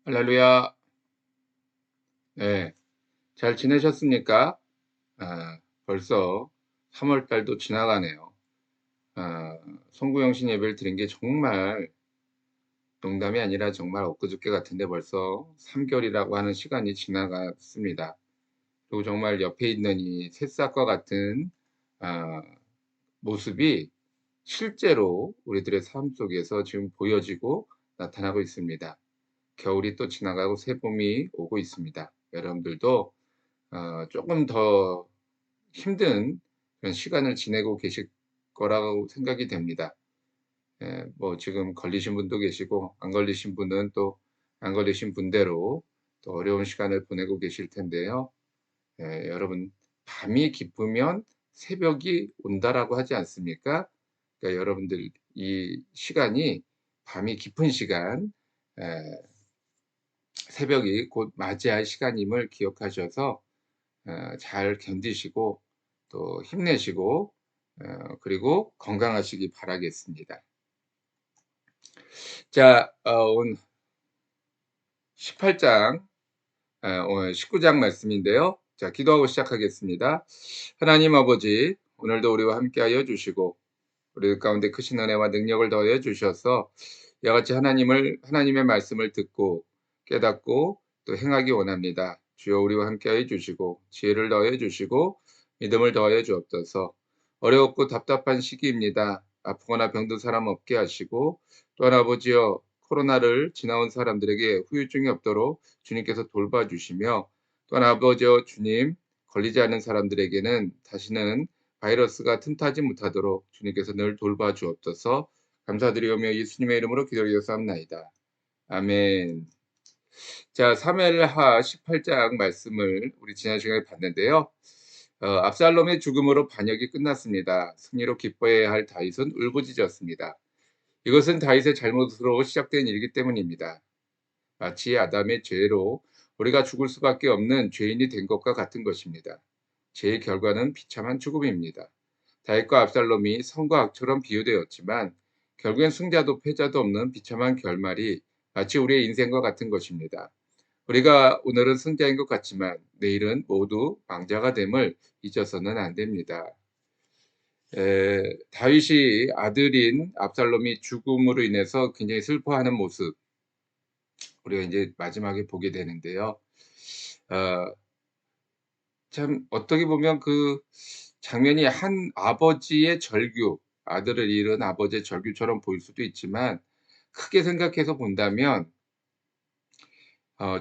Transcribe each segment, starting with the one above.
할렐루야. 네. 잘 지내셨습니까? 아, 벌써 3월 달도 지나가네요. 아, 송구영신 예배를 드린 게 정말 농담이 아니라 정말 엊그저께 같은데 벌써 3개월이라고 하는 시간이 지나갔습니다. 그리고 정말 옆에 있는 이 새싹과 같은 아, 모습이 실제로 우리들의 삶 속에서 지금 보여지고 나타나고 있습니다. 겨울이 또 지나가고 새봄이 오고 있습니다. 여러분들도 조금 더 힘든 그런 시간을 지내고 계실 거라고 생각이 됩니다. 뭐 지금 걸리신 분도 계시고 안 걸리신 분은 또 안 걸리신 분대로 또 어려운 시간을 보내고 계실 텐데요. 여러분 밤이 깊으면 새벽이 온다라고 하지 않습니까? 그러니까 여러분들 이 시간이 밤이 깊은 시간, 에, 새벽이 곧 맞이할 시간임을 기억하셔서 잘 견디시고 또 힘내시고 그리고 건강하시기 바라겠습니다. 자, 오늘 18장, 오늘 19장 말씀인데요. 자, 기도하고 시작하겠습니다. 하나님 아버지, 오늘도 우리와 함께하여 주시고 우리 가운데 크신 은혜와 능력을 더해 주셔서 이같이 하나님의 말씀을 듣고 깨닫고 또 행하기 원합니다. 주여 우리와 함께해 주시고 지혜를 더해 주시고 믿음을 더해 주옵소서. 어렵고 답답한 시기입니다. 아프거나 병든 사람 없게 하시고 또한 아버지여 코로나를 지나온 사람들에게 후유증이 없도록 주님께서 돌봐주시며 또한 아버지여 주님 걸리지 않은 사람들에게는 다시는 바이러스가 틈타지 못하도록 주님께서 늘 돌봐 주옵소서. 감사드리오며 예수님의 이름으로 기도드렸사옵나이다. 아멘. 자, 사무엘하 18장 말씀을 우리 지난 시간에 봤는데요. 압살롬의 죽음으로 반역이 끝났습니다. 승리로 기뻐해야 할 다윗은 울부짖었습니다. 이것은 다윗의 잘못으로 시작된 일이기 때문입니다. 마치 아담의 죄로 우리가 죽을 수밖에 없는 죄인이 된 것과 같은 것입니다. 죄의 결과는 비참한 죽음입니다. 다윗과 압살롬이 선과 악처럼 비유되었지만 결국엔 승자도 패자도 없는 비참한 결말이 마치 우리의 인생과 같은 것입니다. 우리가 오늘은 승자인 것 같지만 내일은 모두 망자가 됨을 잊어서는 안 됩니다. 다윗이 아들인 압살롬이 죽음으로 인해서 굉장히 슬퍼하는 모습 우리가 이제 마지막에 보게 되는데요. 어, 참 어떻게 보면 그 장면이 한 아버지의 절규, 아들을 잃은 아버지의 절규처럼 보일 수도 있지만 크게 생각해서 본다면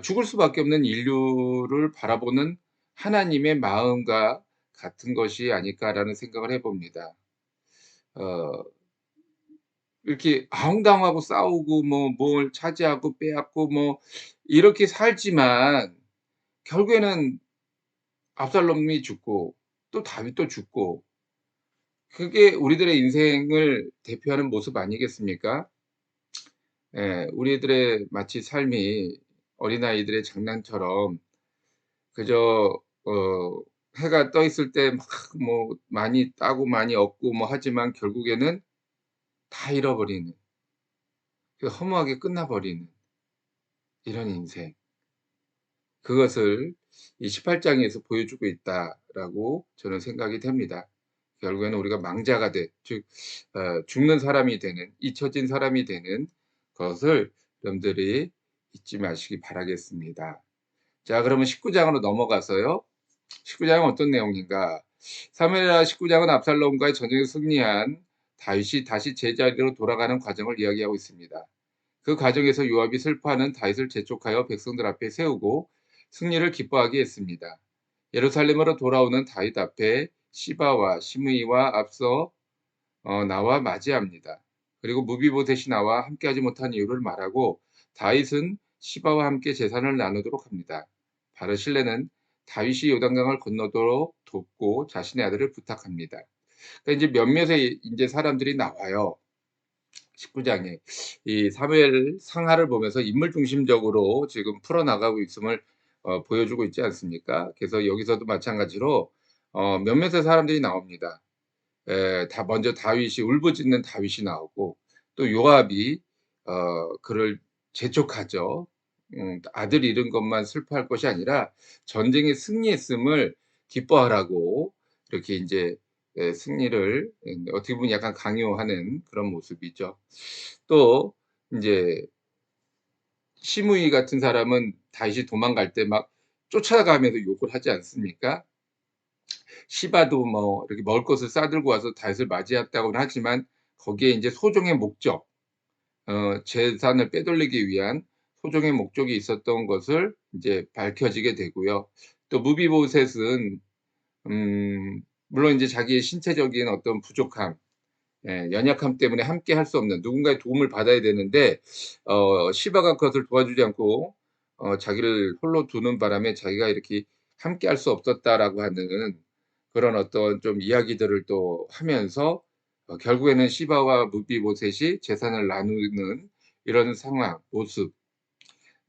죽을 수밖에 없는 인류를 바라보는 하나님의 마음과 같은 것이 아닐까라는 생각을 해봅니다. 어, 이렇게 아웅다웅하고 싸우고 뭐 뭘 차지하고 빼앗고 뭐 이렇게 살지만 결국에는 압살롬이 죽고 또 다윗도 죽고 그게 우리들의 인생을 대표하는 모습 아니겠습니까? 우리들의 마치 삶이 어린아이들의 장난처럼 그저 해가 떠 있을 때 막 뭐 많이 따고 많이 얻고 뭐 하지만 결국에는 다 잃어버리는 그 허무하게 끝나버리는 이런 인생. 그것을 이 18장에서 보여주고 있다라고 저는 생각이 됩니다. 결국에는 우리가 망자가 즉 죽는 사람이 되는 잊혀진 사람이 되는 것을 여러분들이 잊지 마시기 바라겠습니다. 자, 그러면 19장으로 넘어가서요. 19장은 어떤 내용인가? 사무엘하 19장은 압살롬과의 전쟁에 승리한 다윗이 다시 제자리로 돌아가는 과정을 이야기하고 있습니다. 그 과정에서 요압이 슬퍼하는 다윗을 재촉하여 백성들 앞에 세우고 승리를 기뻐하게 했습니다. 예루살렘으로 돌아오는 다윗 앞에 시바와 시므이와 앞서 나와 맞이합니다. 그리고 무비보셋이 나와 함께하지 못한 이유를 말하고 다윗은 시바와 함께 재산을 나누도록 합니다. 바르실레는 다윗이 요단강을 건너도록 돕고 자신의 아들을 부탁합니다. 그러니까 이제 몇몇의 이제 사람들이 나와요. 19장에 이 사무엘 상하를 보면서 인물 중심적으로 지금 풀어나가고 있음을 보여주고 있지 않습니까? 그래서 여기서도 마찬가지로 몇몇의 사람들이 나옵니다. 다 먼저 다윗이 울부짖는 다윗이 나오고 또 요압이 그를 재촉하죠. 아들 잃은 것만 슬퍼할 것이 아니라 전쟁에 승리했음을 기뻐하라고 이렇게 인제 승리를 어떻게 보면 약간 강요하는 그런 모습이죠. 또 인제 시므이 같은 사람은 다윗이 도망갈 때 막 쫓아가면서 욕을 하지 않습니까? 시바도 뭐 이렇게 먹을 것을 싸들고 와서 다윗을 맞이했다고는 하지만 거기에 인제 소종의 목적, 재산을 빼돌리기 위한 소종의 목적이 있었던 것을 이제 밝혀지게 되고요. 또 무비보셋은 물론 인제 자기의 신체적인 어떤 부족함, 연약함 때문에 함께 할 수 없는 누군가의 도움을 받아야 되는데 시바가 그것을 도와주지 않고 자기를 홀로 두는 바람에 자기가 이렇게 함께 할 수 없었다라고 하는 그런 어떤 좀 이야기들을 또 하면서 결국에는 시바와 무비보셋이 재산을 나누는 이런 상황, 모습.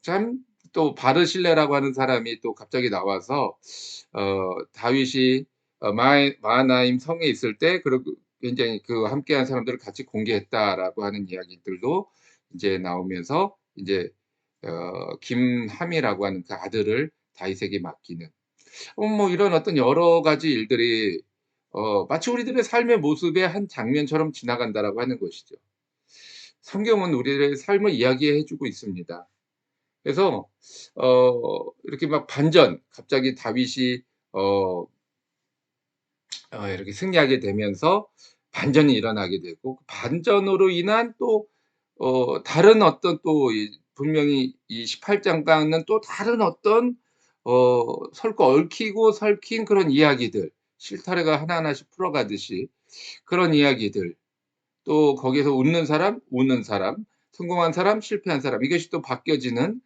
참 또 바르실레라고 하는 사람이 또 갑자기 나와서 다윗이 마하나임 성에 있을 때 그리고 굉장히 그 함께한 사람들을 같이 공개했다라고 하는 이야기들도 이제 나오면서 이제 김함이라고 하는 그 아들을 다윗에게 맡기는 뭐 이런 어떤 여러 가지 일들이 마치 우리들의 삶의 모습의 한 장면처럼 지나간다라고 하는 것이죠. 성경은 우리의 삶을 이야기해 주고 있습니다. 그래서 이렇게 막 반전 갑자기 다윗이 어 이렇게 승리하게 되면서 반전이 일어나게 되고 그 반전으로 인한 또 다른 어떤 또 분명히 이 18 장과는 또 다른 어떤 설거 얽히고 설킨 그런 이야기들, 실타래가 하나하나씩 풀어가듯이 그런 이야기들, 또 거기에서 웃는 사람, 우는 사람, 성공한 사람, 실패한 사람, 이것이 또 바뀌어지는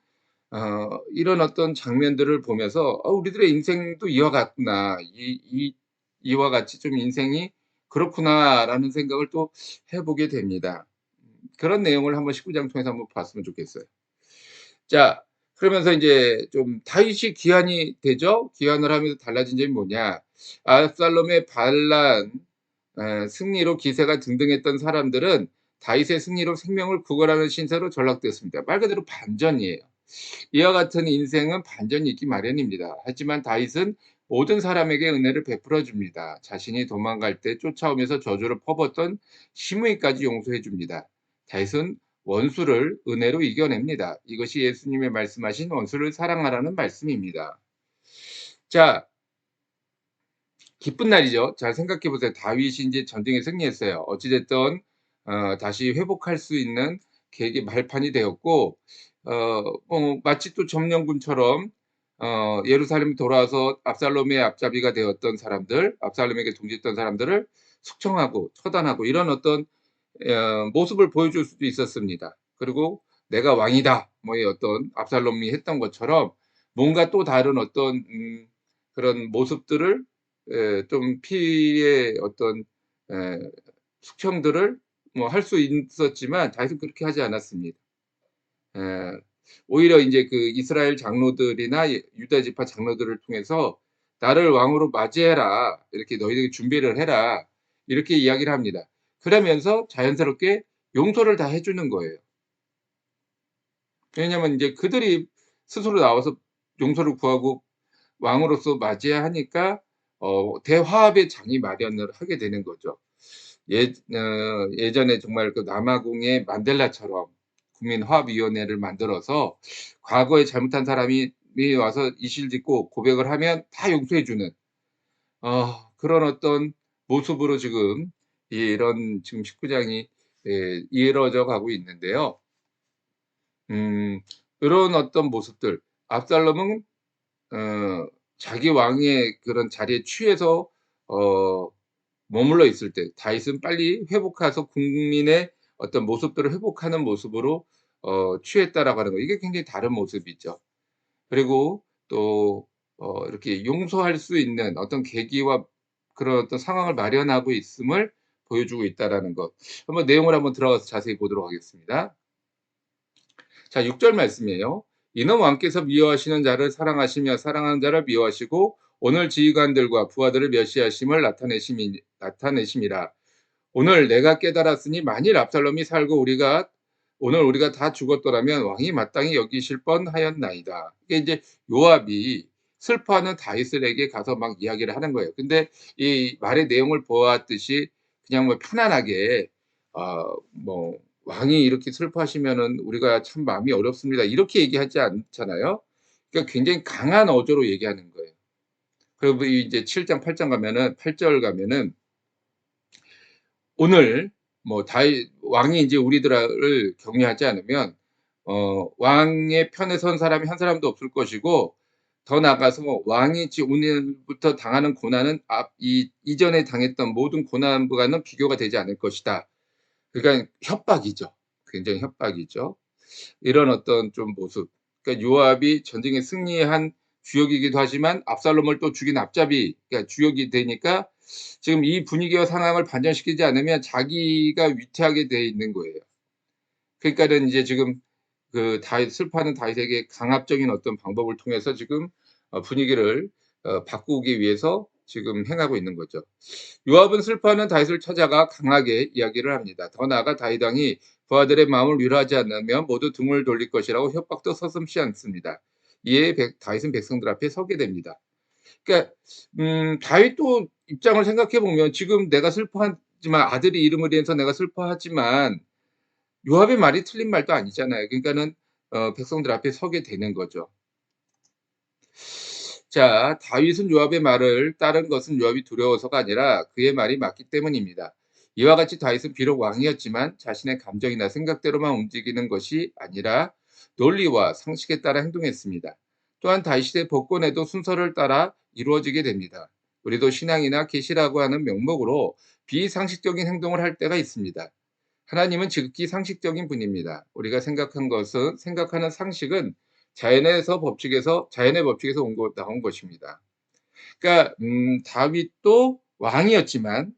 이런 어떤 장면들을 보면서 '우리들의 인생도 이와 같구나. 이와 같이 좀 인생이 그렇구나.'라는 생각을 또 해 보게 됩니다. 그런 내용을 한번 19장 통해서 한번 봤으면 좋겠어요. 자, 그러면서 인제 좀 다윗이 귀환이 되죠. 귀환을 하면서 달라진 점이 뭐냐. 압살롬의 반란 승리로 기세가 등등했던 사람들은 다윗의 승리로 생명을 구걸하는 신세로 전락되었습니다. 말 그대로 반전이에요. 이와 같은 인생은 반전이 있기 마련입니다. 하지만 다윗은 모든 사람에게 은혜를 베풀어 줍니다. 자신이 도망갈 때 쫓아오면서 저주를 퍼붓던 시므이까지 용서해 줍니다. 다윗은 원수를 은혜로 이겨냅니다. 이것이 예수님의 말씀하신 원수를 사랑하라는 말씀입니다. 자, 기쁜 날이죠. 잘 생각해 보세요. 다윗이 인제 전쟁에 승리했어요. 어찌 됐든 다시 회복할 수 있는 계기 말판이 되었고 마치 또 점령군처럼 예루살렘 돌아와서 압살롬의 앞잡이가 되었던 사람들, 압살롬에게 동지했던 사람들을 숙청하고 처단하고 이런 어떤 모습을 보여줄 수도 있었습니다. 그리고 '내가 왕이다.' 뭐의 어떤 압살롬이 했던 것처럼 뭔가 또 다른 어떤 그런 모습들을 좀 피의 어떤 에 숙청들을 뭐 할 수 있었지만 다윗은 그렇게 하지 않았습니다. 예. 오히려 인제 그 이스라엘 장로들이나 유다 지파 장로들을 통해서 "나를 왕으로 맞이해라. 이렇게 너희들이 준비를 해라." 이렇게 이야기를 합니다. 그러면서 자연스럽게 용서를 다 해 주는 거예요. 왜냐면 인제 그들이 스스로 나와서 용서를 구하고 왕으로서 맞이해야 하니까 대화합의 장이 마련을 하게 되는 거죠. 예전에 정말 그 남아공의 만델라처럼 국민화합위원회를 만들어서 과거에 잘못한 사람이 와서 이실 짓고 고백을 하면 다 용서해 주는 그런 어떤 모습으로 지금 이런 지금 19 장이 이루어져 가고 있는데요. 음 이런 어떤 모습들 압살롬은 어 자기 왕의 그런 자리에 취해서 어 머물러 있을 때 다윗은 빨리 회복해서 국민의 어떤 모습들을 회복하는 모습으로 취했다라고 하는 거 이게 굉장히 다른 모습이죠. 그리고 또 이렇게 용서할 수 있는 어떤 계기와 그런 어떤 상황을 마련하고 있음을 보여주고 있다라는 것. 한번 내용을 한번 들어가서 자세히 보도록 하겠습니다. 자, 6절 말씀이에요. "이는 왕께서 미워하시는 자를 사랑하시며 사랑하는 자를 미워하시고 오늘 지휘관들과 부하들을 멸시하심을 나타내심이라. 오늘 내가 깨달았으니 만일 압살롬이 살고 우리가 오늘 우리가 다 죽었더라면 왕이 마땅히 여기실 뻔하였나이다. 이게 이제 요압이 슬퍼하는 다윗에게 가서 막 이야기를 하는 거예요. 근데 이 말의 내용을 보았듯이 그냥 뭐 편안하게 뭐 "왕이 이렇게 슬퍼하시면은 우리가 참 마음이 어렵습니다." 이렇게 얘기하지 않잖아요. 그러니까 굉장히 강한 어조로 얘기하는 거예요. 그리고 이제 7장 8장 가면은 8절 가면은 오늘 뭐 다윗 왕이 인제 우리들을 격려하지 않으면 왕의 편에 선 사람이 한 사람도 없을 것이고, 더 나아가서 왕이 오늘부터 당하는 고난은 이전에 당했던 모든 고난과는 비교가 되지 않을 것이다. 그러니까 협박이죠. 굉장히 협박이죠. 이런 어떤 좀 모습. 그러니까 요압이 전쟁에 승리한 주역이기도 하지만 압살롬을 또 죽인 앞잡이, 그러니까 주역이 되니까 지금 이 분위기와 상황을 반전시키지 않으면 자기가 위태하게 돼 있는 거예요. 그러니까는 이제 지금 그 다윗 슬퍼하는 다윗에게 강압적인 어떤 방법을 통해서 지금 분위기를 바꾸기 위해서 지금 행하고 있는 거죠. 요압은 슬퍼하는 다윗을 찾아가 강하게 이야기를 합니다. 더 나아가 다윗 왕이 부하들의 마음을 위로하지 않으면 모두 등을 돌릴 것이라고 협박도 서슴지 않습니다. 이에 다윗은 백성들 앞에 서게 됩니다. 그러니까 다윗도 입장을 생각해 보면 지금 내가 슬퍼하지만 아들이 이름을 인해서 내가 슬퍼하지만 요압의 말이 틀린 말도 아니잖아요. 그러니까는 백성들 앞에 서게 되는 거죠. 자, 다윗은 요압의 말을 따른 것은 요압이 두려워서가 아니라 그의 말이 맞기 때문입니다. 이와 같이 다윗은 비록 왕이었지만 자신의 감정이나 생각대로만 움직이는 것이 아니라 논리와 상식에 따라 행동했습니다. 또한 다윗의 복권에도 순서를 따라 이루어지게 됩니다. 우리도 신앙이나 계시라고 하는 명목으로 비상식적인 행동을 할 때가 있습니다. 하나님은 지극히 상식적인 분입니다. 우리가 생각하는 상식은 자연의 법칙에서 나온 것입니다. 그러니까 다윗도 왕이었지만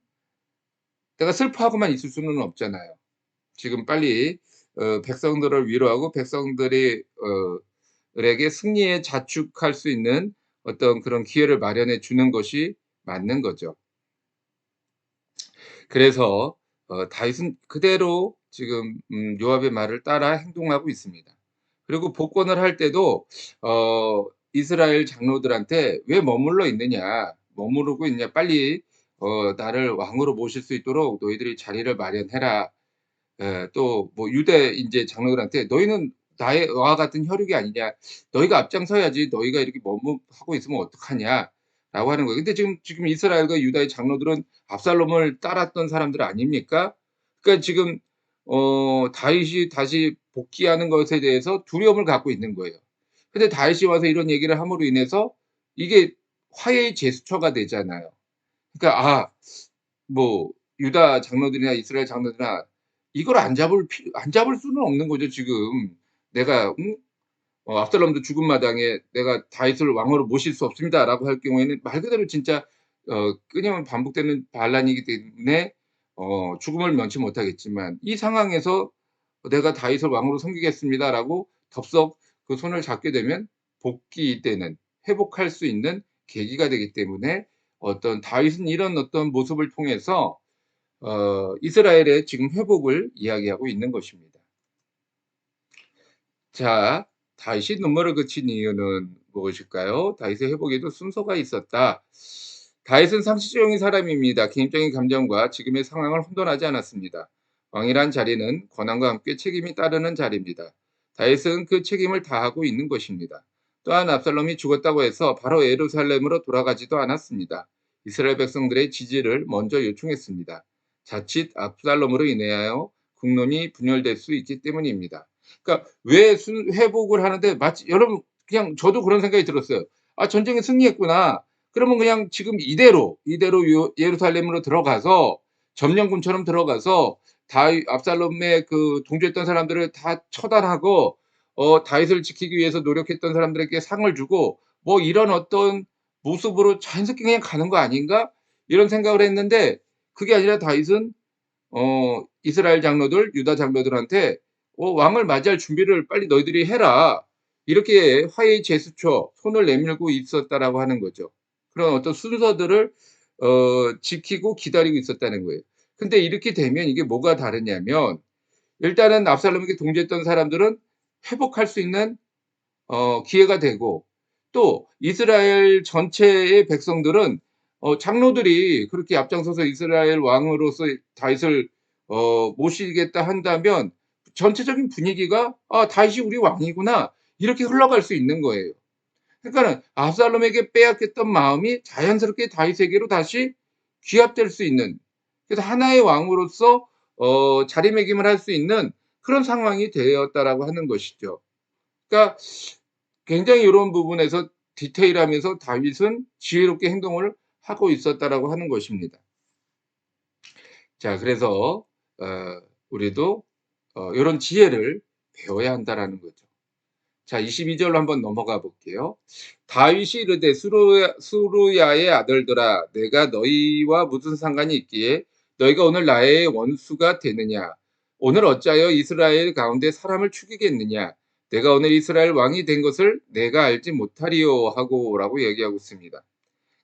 내가 슬퍼하고만 있을 수는 없잖아요. 지금 빨리 백성들을 위로하고 백성들이 에게 승리에 자축할 수 있는 어떤 그런 기회를 마련해 주는 것이 맞는 거죠. 그래서 다윗은 그대로 지금 요압의 말을 따라 행동하고 있습니다. 그리고 복권을 할 때도 이스라엘 장로들한테 "왜 머물러 있느냐. 머무르고 있냐. 빨리 나를 왕으로 모실 수 있도록 너희들이 자리를 마련해라." 또 뭐 유대 인제 장로들한테 "너희는 나와 같은 혈육이 아니냐. 너희가 앞장서야지. 너희가 이렇게 하고 있으면 어떡하냐."라고 하는 거예요. 근데 지금 이스라엘과 유다의 장로들은 압살롬을 따랐던 사람들 아닙니까? 그러니까 지금 다윗이 다시 복귀하는 것에 대해서 두려움을 갖고 있는 거예요. 근데 다윗이 와서 이런 얘기를 함으로 인해서 이게 화해의 제스처가 되잖아요. 그러니까 뭐 유다 장로들이나 이스라엘 장로들이나 이걸 안 잡을 수는 없는 거죠 지금. 내가 압살롬도 죽은 마당에 "내가 다윗을 왕으로 모실 수 없습니다."라고 할 경우에는 말 그대로 진짜 끊임없이 반복되는 반란이기 때문에 죽음을 면치 못하겠지만, 이 상황에서 "내가 다윗을 왕으로 섬기겠습니다."라고 덥석 그 손을 잡게 되면 복귀되는, 회복할 수 있는 계기가 되기 때문에 어떤 다윗은 이런 어떤 모습을 통해서 이스라엘의 지금 회복을 이야기하고 있는 것입니다. 자, 다윗이 눈물을 그친 이유는 무엇일까요? 다윗의 회복에도 순서가 있었다. 다윗은 상식적인 사람입니다. 개인적인 감정과 지금의 상황을 혼돈하지 않았습니다. 왕이란 자리는 권한과 함께 책임이 따르는 자리입니다. 다윗은 그 책임을 다하고 있는 것입니다. 또한 압살롬이 죽었다고 해서 바로 예루살렘으로 돌아가지도 않았습니다. 이스라엘 백성들의 지지를 먼저 요청했습니다. 자칫 압살롬으로 인하여 국론이 분열될 수 있기 때문입니다. 그러니까 왜 회복을 하는데, 마치 여러분 그냥 저도 그런 생각이 들었어요. '아 전쟁에 승리했구나. 그러면 그냥 지금 이대로 예루살렘으로 들어가서 점령군처럼 들어가서 다윗 압살롬의 그 동조했던 사람들을 다 처단하고 다윗을 지키기 위해서 노력했던 사람들에게 상을 주고 뭐 이런 어떤 모습으로 자연스럽게 그냥 가는 거 아닌가?' 이런 생각을 했는데, 그게 아니라 다윗은 이스라엘 장로들, 유다 장로들한테 "왕을 맞이할 준비를 빨리 너희들이 해라." 이렇게 화해의 제스처, 손을 내밀고 있었다라고 하는 거죠. 그런 어떤 순서들을 지키고 기다리고 있었다는 거예요. 근데 이렇게 되면 이게 뭐가 다르냐면 일단은 압살롬에게 동조했던 사람들은 회복할 수 있는 기회가 되고, 또 이스라엘 전체의 백성들은 장로들이 그렇게 앞장서서 이스라엘 왕으로서 다윗을 모시겠다 한다면 전체적인 분위기가 '아 다윗이 우리 왕이구나.' 이렇게 흘러갈 수 있는 거예요. 그러니까는 압살롬에게 빼앗겼던 마음이 자연스럽게 다윗에게로 다시 귀합될 수 있는, 그래서 하나의 왕으로서 자리매김을 할 수 있는 그런 상황이 되었다라고 하는 것이죠. 그러니까 굉장히 요런 부분에서 디테일하면서 다윗은 지혜롭게 행동을 하고 있었다라고 하는 것입니다. 자, 그래서 우리도 요런 지혜를 배워야 한다라는 거죠. 자, 22절로 한번 넘어가 볼게요. 다윗이 이르되 수루야의 아들들아, 내가 너희와 무슨 상관이 있기에 너희가 오늘 나의 원수가 되느냐? 오늘 어찌하여 이스라엘 가운데 사람을 죽이겠느냐? 내가 오늘 이스라엘 왕이 된 것을 내가 알지 못하리요 하고라고 얘기하고 있습니다.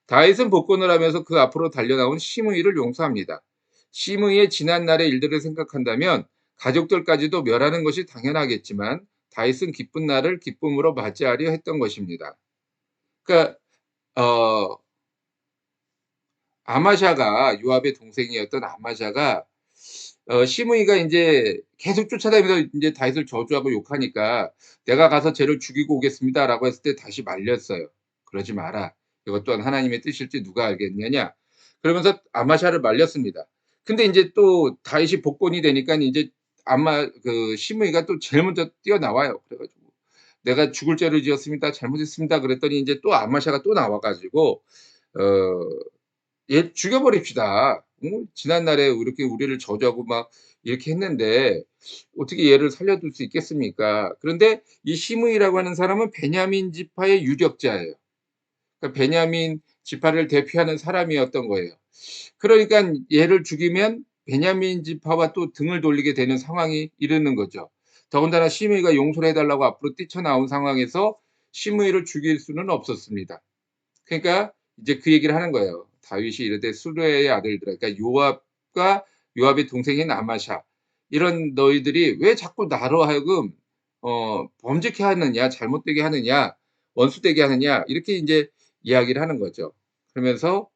다윗은 복권을 하면서 그 앞으로 달려나온 시므이를 용서합니다. 시므이의 지난 날의 일들을 생각한다면 가족들까지도 멸하는 것이 당연하겠지만 다윗은 기쁜 날을 기쁨으로 맞이하려 했던 것입니다. 그러니까 어, 아마샤가, 요압의 동생이었던 아마샤가 시므이가 이제 계속 쫓아다니면서 이제 다윗을 저주하고 욕하니까 내가 가서 쟤를 죽이고 오겠습니다라고 했을 때 다시 말렸어요. 그러지 마라. 이것 또한 하나님의 뜻일지 누가 알겠느냐. 그러면서 아마샤를 말렸습니다. 근데 이제 또 다윗이 복권이 되니까 이제 시므이가 또 제일 먼저 뛰어나와요. 그래가지고 내가 죽을 죄를 지었습니다. 잘못했습니다. 그랬더니 이제 또 아마샤가 또 나와가지고 어, 얘 죽여버립시다. 응? 지난날에 이렇게 우리를 저주하고 막 이렇게 했는데 어떻게 얘를 살려둘 수 있겠습니까? 그런데 이 시므이라고 하는 사람은 베냐민 지파의 유력자예요. 그러니까 베냐민 지파를 대표하는 사람이었던 거예요. 그러니까 얘를 죽이면 베냐민 지파와 또 등을 돌리게 되는 상황이 이르는 거죠. 더군다나 시므이가 용서를 해달라고 앞으로 뛰쳐나온 상황에서 시므이를 죽일 수는 없었습니다. 그러니까 이제 그 얘기를 하는 거예요. 다윗이 이르되 수르의 아들들아, 그러니까 요압과 요압의 동생인 아마샤, 이런 너희들이 왜 자꾸 나로 하여금 범죄케 하느냐, 잘못되게 하느냐, 원수되게 하느냐, 이렇게 이제 이야기를 하는 거죠. 그러면서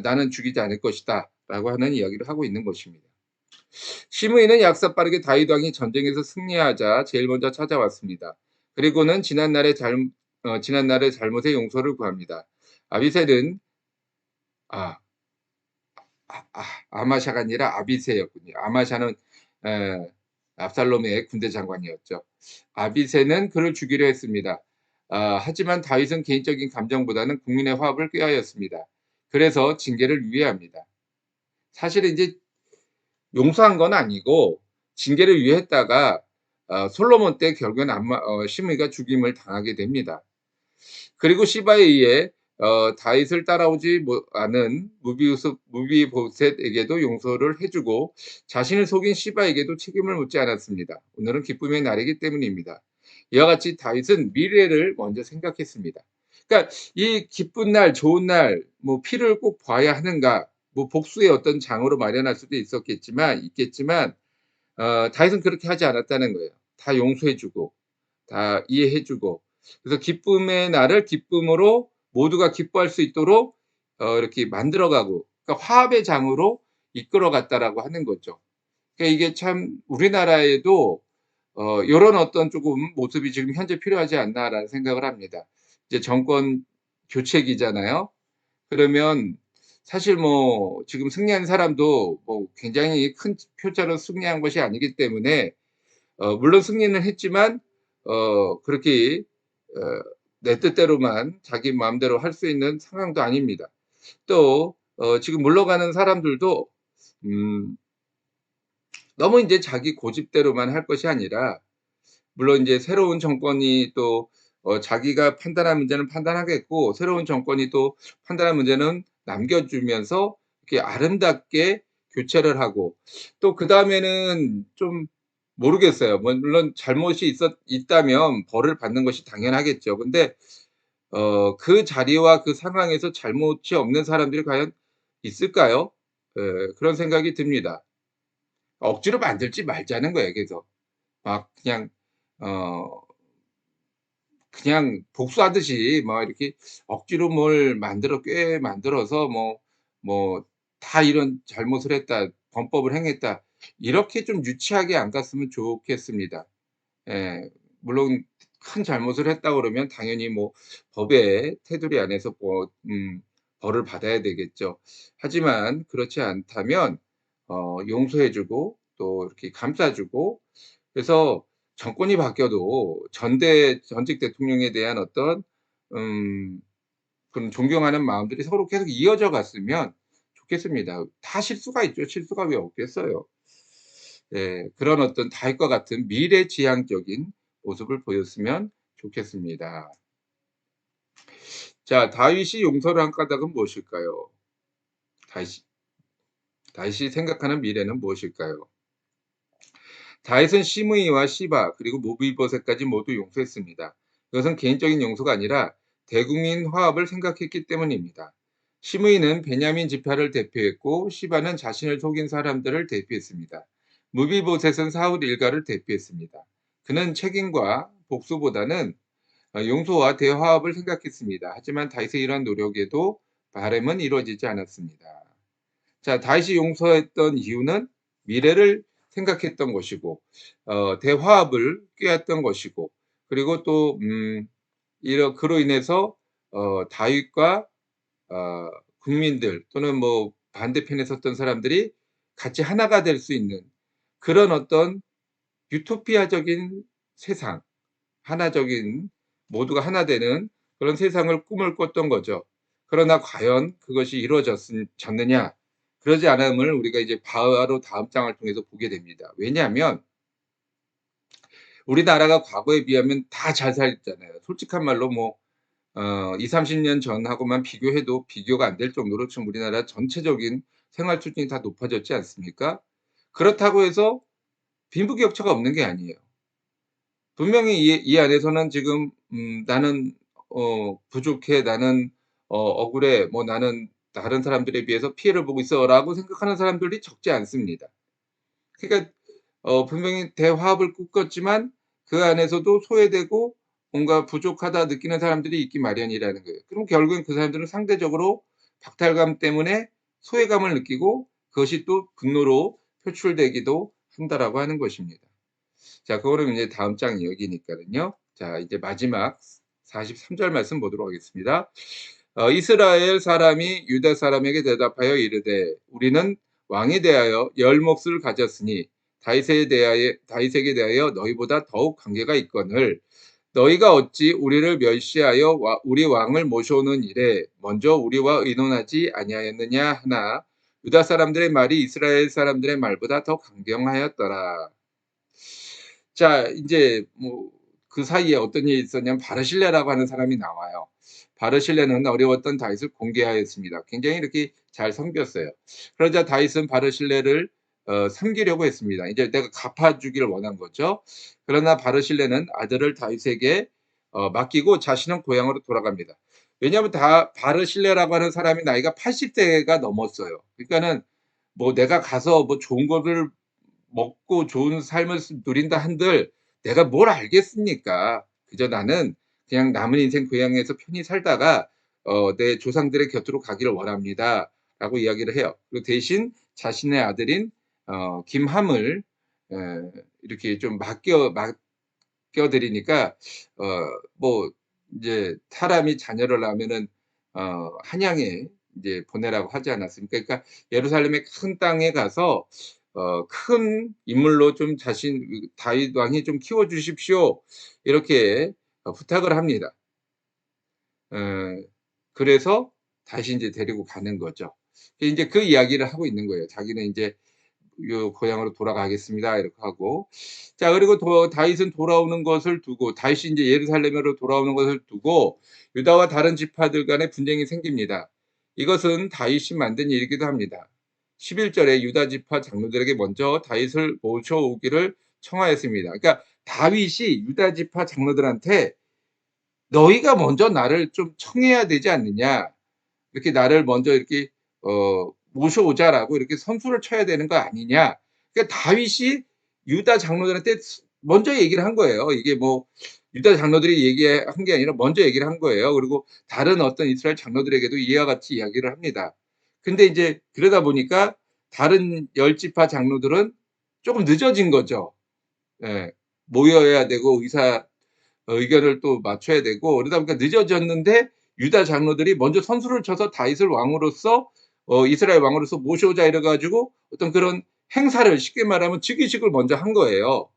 나는 죽이지 않을 것이다라고 하는 이야기를 하고 있는 것입니다. 시므이는 약사 빠르게 다윗 왕이 전쟁에서 승리하자 제일 먼저 찾아왔습니다. 그리고는 지난날의 잘못의 용서를 구합니다. 아비셀은 아, 아마샤가 아니라 아비세였군요. 아마샤는 에, 압살롬의 군대 장관이었죠. 아비세는 그를 죽이려 했습니다. 하지만 다윗은 개인적인 감정보다는 국민의 화합을 꾀하였습니다. 그래서 징계를 유예합니다. 사실은 이제 용서한 건 아니고 징계를 유예했다가 솔로몬 때 결국엔 시므이가 죽임을 당하게 됩니다. 그리고 시바에 의해 다윗을 따라오지 않은 무비보셋에게도 용서를 해주고 자신을 속인 시바에게도 책임을 묻지 않았습니다. 오늘은 기쁨의 날이기 때문입니다. 이와 같이 다윗은 미래를 먼저 생각했습니다. 그러니까 이 기쁜 날, 좋은 날, 뭐 피를 꼭 봐야 하는가, 뭐 복수의 어떤 장으로 마련할 수도 있겠지만 다윗은 그렇게 하지 않았다는 거예요. 다 용서해주고 다 이해해주고, 그래서 기쁨의 날을 기쁨으로 모두가 기뻐할 수 있도록 이렇게 만들어가고, 그러니까 화합의 장으로 이끌어갔다라고 하는 거죠. 그러니까 이게 참 우리나라에도 이런 어떤 조금 모습이 지금 현재 필요하지 않나라는 생각을 합니다. 이제 정권 교체기잖아요. 그러면 사실 뭐 지금 승리한 사람도 뭐 굉장히 큰 표차로 승리한 것이 아니기 때문에 물론 승리는 했지만 그렇게 어, 내 뜻대로만 자기 마음대로 할 수 있는 상황도 아닙니다. 또 지금 물러가는 사람들도 음, 너무 이제 자기 고집대로만 할 것이 아니라, 물론 이제 새로운 정권이 또 자기가 판단한 문제는 판단하겠고 새로운 정권이 또 판단한 문제는 남겨주면서 이렇게 아름답게 교체를 하고, 또 그다음에는 좀 모르겠어요. 뭐 물론 잘못이 있다면 벌을 받는 것이 당연하겠죠. 근데 그 자리와 그 상황에서 잘못이 없는 사람들이 과연 있을까요? 그런 생각이 듭니다. 억지로 만들지 말자는 거예요 계속. 막 어 그냥 복수하듯이 막 이렇게 억지로 뭘 만들어 꽤 만들어서 뭐 다 이런 잘못을 했다. 범법을 행했다. 이렇게 좀 유치하게 안 갔으면 좋겠습니다. 예. 물론 큰 잘못을 했다 그러면 당연히 뭐 법에 테두리 안에서 벌을 받아야 되겠죠. 하지만 그렇지 않다면 용서해 주고 또 이렇게 감싸 주고, 그래서 정권이 바뀌어도 전직 대통령에 대한 어떤 음 그런 존경하는 마음들이 서로 계속 이어져 갔으면 좋겠습니다. 다 실수가 있죠. 실수가 왜 없겠어요. 예. 그런 어떤 다윗과 같은 미래지향적인 모습을 보였으면 좋겠습니다. 자, 다윗이 용서를 한 까닭은 무엇일까요? 다윗이 다윗이 생각하는 미래는 무엇일까요? 다윗은 시므이와 시바 그리고 모비보셋까지 모두 용서했습니다. 이것은 개인적인 용서가 아니라 대국민 화합을 생각했기 때문입니다. 시므이는 베냐민 지파를 대표했고 시바는 자신을 속인 사람들을 대표했습니다. 무비보셋은 사울 일가를 대표했습니다. 그는 책임과 복수보다는 용서와 대화합을 생각했습니다. 하지만 다윗의 이러한 노력에도 바람은 이루어지지 않았습니다. 자, 다윗이 용서했던 이유는 미래를 생각했던 것이고 대화합을 꾀했던 것이고, 그리고 또 그로 인해서 다윗과 어 국민들 또는 뭐 반대편에 섰던 사람들이 같이 하나가 될 수 있는 그런 어떤 유토피아적인 세상, 하나적인 모두가 하나 되는 그런 세상을 꿈을 꿨던 거죠. 그러나 과연 그것이 졌느냐? 그러지 않음을 우리가 이제 바로 다음 장을 통해서 보게 됩니다. 왜냐하면 우리나라가 과거에 비하면 다 잘 살잖아요. 솔직한 말로 뭐 20-30년 전하고만 비교해도 비교가 안 될 정도로 지금 우리나라 전체적인 생활 수준이 다 높아졌지 않습니까? 그렇다고 해서 빈부격차가 없는 게 아니에요. 분명히 이 안에서는 지금 '나는 부족해. 나는 억울해. 뭐 나는 다른 사람들에 비해서 피해를 보고 있어.'라고 생각하는 사람들이 적지 않습니다. 그러니까 분명히 대화합을 꿈꿨지만 그 안에서도 소외되고 뭔가 부족하다 느끼는 사람들이 있기 마련이라는 거예요. 그럼 결국엔 그 사람들은 상대적으로 박탈감 때문에 소외감을 느끼고 그것이 또 분노로 표출되기도 한다라고 하는 것입니다. 자, 그거는 이제 다음 장 이야기니까는요. 자, 이제 마지막 43절 말씀 보도록 하겠습니다. 이스라엘 사람이 유다 사람에게 대답하여 이르되 우리는 왕에 대하여 열 몫을 가졌으니 다윗에게 대하여 너희보다 더욱 관계가 있거늘 너희가 어찌 우리를 멸시하여 우리 왕을 모셔오는 일에 먼저 우리와 의논하지 아니하였느냐 하나 유다 사람들의 말이 이스라엘 사람들의 말보다 더 강경하였더라. 자, 인제 뭐 그 사이에 어떤 일이 있었냐면 바르실레라고 하는 사람이 나와요. 바르실레는 어려웠던 다윗을 공개하였습니다. 굉장히 이렇게 잘 섬겼어요. 그러자 다윗은 바르실레를 섬기려고 했습니다. 이제 내가 갚아 주기를 원한 거죠. 그러나 바르실레는 아들을 다윗에게 맡기고 자신은 고향으로 돌아갑니다. 왜냐하면 다 바르실레라고 하는 사람이 나이가 80 대가 넘었어요. 그러니까는 뭐 내가 가서 뭐 좋은 거를 먹고 좋은 삶을 누린다 한들 내가 뭘 알겠습니까. 그저 나는 그냥 남은 인생 고향에서 편히 살다가 내 조상들의 곁으로 가기를 원합니다."라고 이야기를 해요. 그리고 대신 자신의 아들인 김함을 에 이렇게 좀 맡겨 드리니까 어 뭐 인제 사람이 자녀를 낳으면은 한양에 인제 보내라고 하지 않았습니까? 그러니까 예루살렘의 큰 땅에 가서 큰 인물로 좀 다윗 왕이 좀 키워 주십시오. 이렇게 부탁을 합니다. 어 그래서 다시 인제 데리고 가는 거죠. 인제 그 이야기를 하고 있는 거예요. 자기는 인제 요 "고향으로 돌아가겠습니다." 이렇게 하고. 자, 그리고 다윗은 돌아오는 것을 두고 다윗이 인제 예루살렘으로 돌아오는 것을 두고 유다와 다른 지파들 간에 분쟁이 생깁니다. 이것은 다윗이 만든 일이기도 합니다. 11 절에 유다 지파 장로들에게 먼저 다윗을 모셔오기를 청하였습니다. 그러니까 다윗이 유다 지파 장로들한테 "너희가 먼저 나를 좀 청해야 되지 않느냐. 이렇게 나를 먼저 이렇게 모셔오자."라고 이렇게 선수를 쳐야 되는 거 아니냐. 그러니까 다윗이 유다 장로들한테 먼저 얘기를 한 거예요. 이게 뭐 유다 장로들이 얘기한 게 아니라 먼저 얘기를 한 거예요. 그리고 다른 어떤 이스라엘 장로들에게도 이와 같이 이야기를 합니다. 근데 이제 그러다 보니까 다른 열 지파 장로들은 조금 늦어진 거죠. 예. 모여야 되고 의견을 또 맞춰야 되고 그러다 보니까 늦어졌는데 유다 장로들이 먼저 선수를 쳐서 다윗을 왕으로서 이스라엘 왕으로서 모셔오자 이래 가지고 어떤 그런 행사를, 쉽게 말하면 즉위식을 먼저 한 거예요.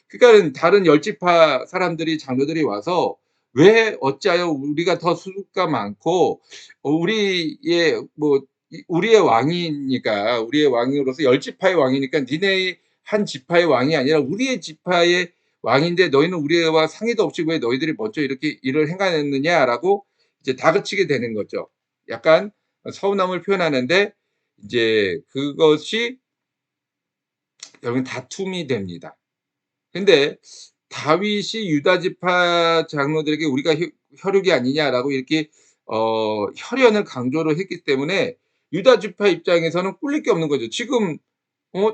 그러니까는 다른 열 지파 사람들이, 장로들이 와서 "왜 어찌하여 우리가 더 수가 많고 우리의 뭐 우리의 왕이니까, 우리의 왕으로서 열 지파의 왕이니까 니네 한 지파의 왕이 아니라 우리의 지파의 왕인데 너희는 우리와 상의도 없이 왜 너희들이 먼저 이렇게 일을 행하였느냐."라고 이제 다그치게 되는 거죠. 약간 서운함을 표현하는데 이제 그것이 결국은 다툼이 됩니다. 근데 다윗이 유다 지파 장로들에게 "우리가 혈육이 아니냐."라고 이렇게 혈연을 강조를 했기 때문에 유다 지파 입장에서는 꿀릴 게 없는 거죠. 지금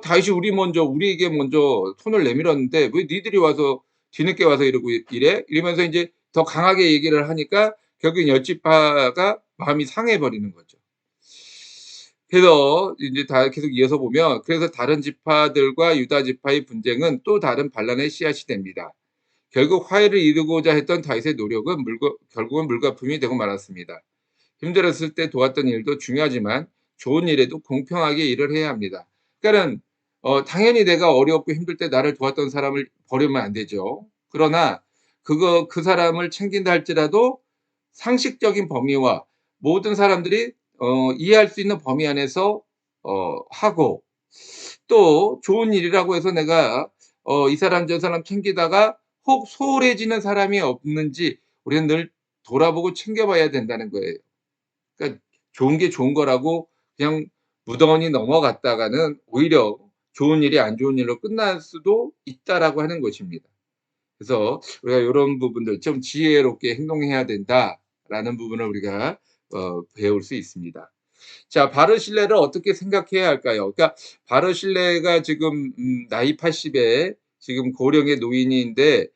다윗이 우리에게 먼저 손을 내밀었는데 왜 니들이 와서 뒤늦게 와서 이러고 이래? 이러면서 인제 더 강하게 얘기를 하니까 결국엔 열 지파가 마음이 상해 버리는 거죠. 그래서 인제 다 계속 이어서 보면, 그래서 다른 지파들과 유다 지파의 분쟁은 또 다른 반란의 씨앗이 됩니다. 결국 화해를 이루고자 했던 다윗의 노력은 결국은 물거품이 되고 말았습니다. 힘들었을 때 도왔던 일도 중요하지만 좋은 일에도 공평하게 일을 해야 합니다. 그러니까는 당연히 내가 어렵고 힘들 때 나를 도왔던 사람을 버리면 안 되죠. 그러나 그 사람을 챙긴다 할지라도 상식적인 범위와 모든 사람들이 이해할 수 있는 범위 안에서 하고, 또 좋은 일이라고 해서 내가 이 사람 저 사람 챙기다가 혹 소홀해지는 사람이 없는지 우리는 늘 돌아보고 챙겨봐야 된다는 거예요. 그러니까 좋은 게 좋은 거라고 그냥 무던히 넘어갔다가는 오히려 좋은 일이 안 좋은 일로 끝날 수도 있다라고 하는 것입니다. 그래서 우리가 요런 부분들 좀 지혜롭게 행동해야 된다라는 부분을 우리가 배울 수 있습니다. 자, 바르실레를 어떻게 생각해야 할까요? 그러니까 바르실레가 지금 나이 80에 지금 고령의 노인인데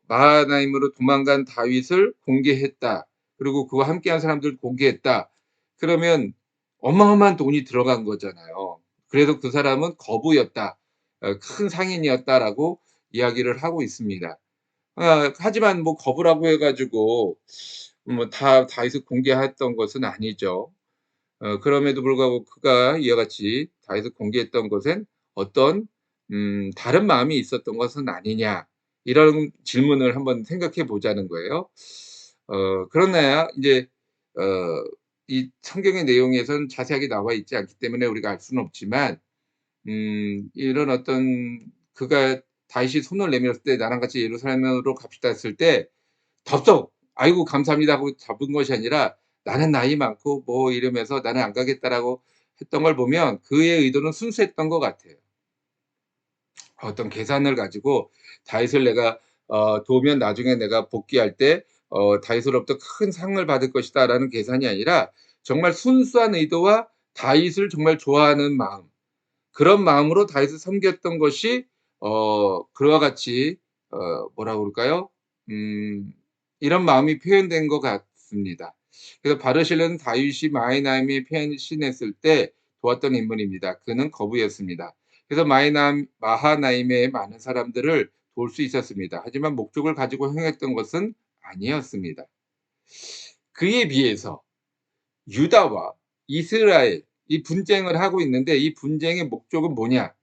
마하나임으로 도망간 다윗을 공개했다. 그리고 그와 함께한 사람들을 공개했다. 그러면 어마어마한 돈이 들어간 거잖아요. 그래서 그 사람은 거부였다. 큰 상인이었다라고 이야기를 하고 있습니다. 하지만 뭐 거부라고 해 가지고 뭐 다 다윗을 공개했던 것은 아니죠. 그럼에도 불구하고 그가 이와 같이 다윗을 공개했던 것엔 어떤 다른 마음이 있었던 것은 아니냐, 이런 질문을 한번 생각해 보자는 거예요. 그러나 인제 어 이 성경의 내용에서는 자세하게 나와 있지 않기 때문에 우리가 알 수는 없지만 이런 어떤 그가 다윗이 손을 내밀었을 때 "나랑 같이 예루살렘으로 갑시다." 했을 때 덥석 "아이고 감사합니다." 하고 잡은 것이 아니라 "나는 나이 많고" 뭐 이러면서 "나는 안 가겠다."라고 했던 걸 보면 그의 의도는 순수했던 것 같아요. 어떤 계산을 가지고 '다윗을 내가 도우면 나중에 내가 복귀할 때 다윗으로부터 큰 상을 받을 것이다.'라는 계산이 아니라 정말 순수한 의도와 다윗을 정말 좋아하는 마음, 그런 마음으로 다윗을 섬겼던 것이 그와 같이 뭐라고 그럴까요? 음 이런 마음이 표현된 것 같습니다. 그래서 바르실레는 다윗이 마하나임에 피신했을 때 도왔던 인물입니다. 그는 거부였습니다. 그래서 마하나임의 많은 사람들을 도울 수 있었습니다. 하지만 목적을 가지고 행했던 것은 아니었습니다. 그에 비해서 유다와 이스라엘, 이 분쟁을 하고 있는데 이 분쟁의 목적은 뭐냐?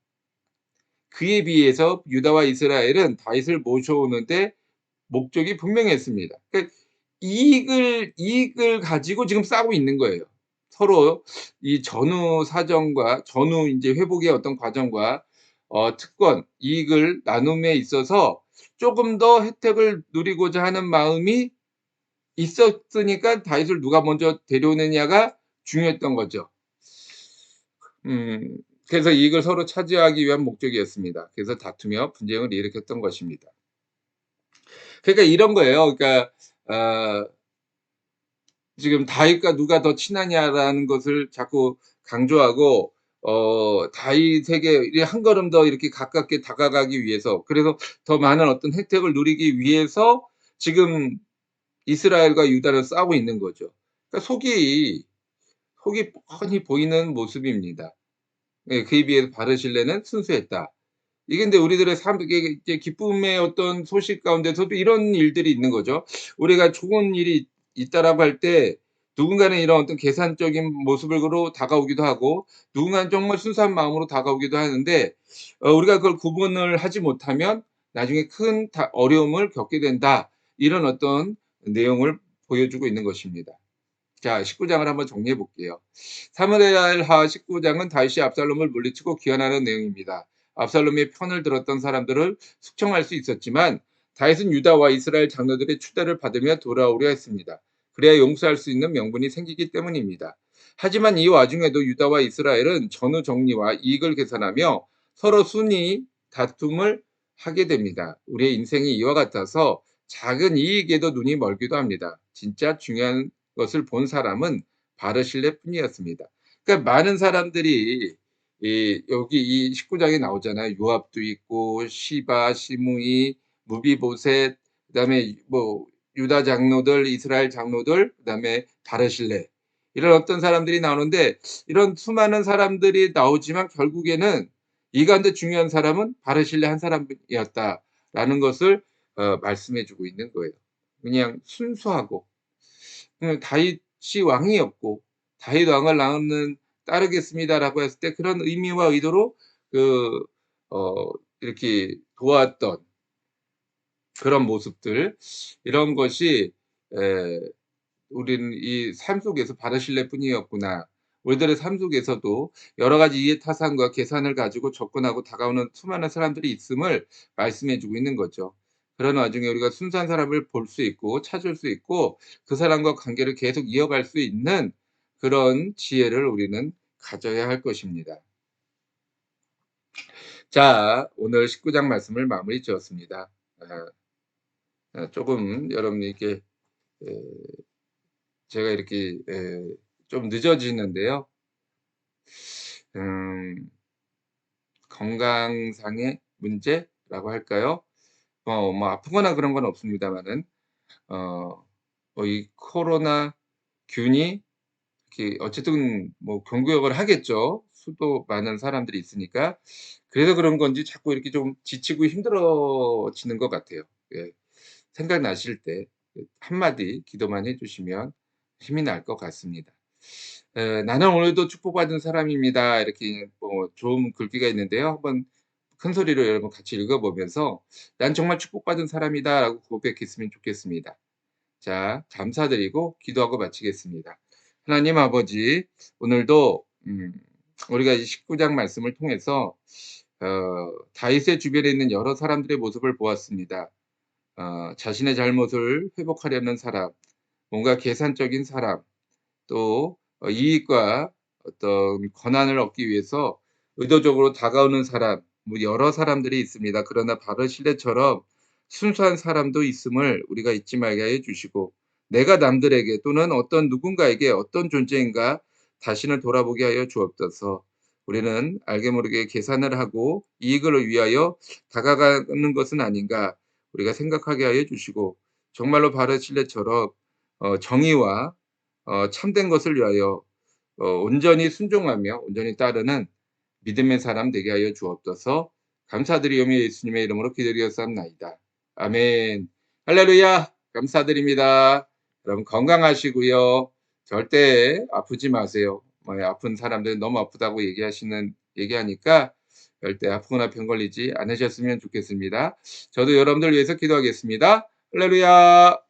그에 비해서 유다와 이스라엘은 다윗을 모셔오는데 목적이 분명했습니다. 그러니까 이익을 가지고 지금 싸우고 있는 거예요. 서로 이 전후 사정과 전후 인제 회복의 어떤 과정과 특권, 이익을 나눔에 있어서 쪼금 더 혜택을 누리고자 하는 마음이 있었으니까 다윗을 누가 먼저 데려오느냐가 중요했던 거죠. 음 그래서 이익을 서로 차지하기 위한 목적이었습니다. 그래서 다투며 분쟁을 일으켰던 것입니다. 그러니까 이런 거예요. 그러니까 어 지금 다윗과 누가 더 친하냐라는 것을 자꾸 강조하고 다윗에게 이 한 걸음 더 이렇게 가깝게 다가가기 위해서, 그래서 더 많은 어떤 혜택을 누리기 위해서 지금 이스라엘과 유다는 싸우고 있는 거죠. 그러니까 속이 뻔히 보이는 모습입니다. 예, 그에 비해서 바르실레는 순수했다. 이게 근데 우리들의 삶, 이게 이제 기쁨의 어떤 소식 가운데서도 이런 일들이 있는 거죠. 우리가 좋은 일이 있다라고 할 때 누군가는 이런 어떤 계산적인 모습으로 다가오기도 하고, 누군가는 정말 순수한 마음으로 다가오기도 하는데, 우리가 그걸 구분을 하지 못하면 나중에 큰 어려움을 겪게 된다. 이런 어떤 내용을 보여주고 있는 것입니다. 자, 19장을 한번 정리해 볼게요. 사무엘하 19장은 다윗이 압살롬을 물리치고 귀환하는 내용입니다. 압살롬의 편을 들었던 사람들을 숙청할 수 있었지만 다윗은 유다와 이스라엘 장로들의 추대를 받으며 돌아오려 했습니다. 그래야 용서할 수 있는 명분이 생기기 때문입니다. 하지만 이 와중에도 유다와 이스라엘은 전후 정리와 이익을 계산하며 서로 순위 다툼을 하게 됩니다. 우리의 인생이 이와 같아서 작은 이익에도 눈이 멀기도 합니다. 진짜 중요한 것을 본 사람은 바르실레뿐이었습니다. 그러니까 많은 사람들이 여기 이 19장에 나오잖아요. 요압도 있고 시바, 시므이, 무비보셋, 그다음에 뭐 유다 장로들, 이스라엘 장로들, 그다음에 바르실레, 이런 어떤 사람들이 나오는데, 이런 수많은 사람들이 나오지만 결국에는 이 가운데 중요한 사람은 바르실레 한 사람이었다라는 것을 말씀해 주고 있는 거예요. 그냥 순수하고, 다윗이 왕이었고 다윗 왕을 나는 따르겠습니다라고 했을 때 그런 의미와 의도로 그 이렇게 도왔던 그런 모습들, 이런 것이 에 우리는 이 삶 속에서 바르실레뿐이었구나. 우리들의 삶 속에서도 여러 가지 이해타산과 계산을 가지고 접근하고 다가오는 수많은 사람들이 있음을 말씀해 주고 있는 거죠. 그런 와중에 우리가 순수한 사람을 볼 수 있고 찾을 수 있고 그 사람과 관계를 계속 이어갈 수 있는 그런 지혜를 우리는 가져야 할 것입니다. 자, 오늘 19장 말씀을 마무리 지었습니다. 조금 여러분에게 제가 이렇게 좀 늦어지는데요. 음 건강상의 문제라고 할까요? 뭐 아프거나 그런 건 없습니다마는 이 코로나균이 이렇게 어쨌든 뭐 경구역을 하겠죠. 수도 많은 사람들이 있으니까. 그래서 그런 건지 자꾸 이렇게 좀 지치고 힘들어지는 것 같아요. 예. 생각나실 때 한마디 기도만 해 주시면 힘이 날 것 같습니다. "나는 오늘도 축복받은 사람입니다." 이렇게 뭐 좋은 글귀가 있는데요. 한번 큰 소리로 여러분 같이 읽어 보면서 "난 정말 축복받은 사람이다."라고 고백했으면 좋겠습니다. 자, 감사드리고 기도하고 마치겠습니다. 하나님 아버지, 오늘도 우리가 이 19장 말씀을 통해서 다윗의 주변에 있는 여러 사람들의 모습을 보았습니다. 자신의 잘못을 회복하려는 사람, 뭔가 계산적인 사람, 또 이익과 어떤 권한을 얻기 위해서 의도적으로 다가오는 사람, 뭐 여러 사람들이 있습니다. 그러나 바르실레처럼 순수한 사람도 있음을 우리가 잊지 말게 해 주시고, 내가 남들에게 또는 어떤 누군가에게 어떤 존재인가 자신을 돌아보게 하여 주옵소서. 우리는 알게 모르게 계산을 하고 이익을 위하여 다가가는 것은 아닌가 우리가 생각하게 하여 주시고, 정말로 바르실레처럼 정의와 참된 것을 위하여 온전히 순종하며 온전히 따르는 믿음의 사람 되게 하여 주옵소서. 감사드리오며 예수님의 이름으로 기도드렸사옵나이다. 아멘. 할렐루야. 감사드립니다. 여러분 건강하시고요. 절대 아프지 마세요. 아픈 사람들 너무 아프다고 얘기하니까 절대 아프거나 병 걸리지 않으셨으면 좋겠습니다. 저도 여러분들 위해서 기도하겠습니다. 할렐루야.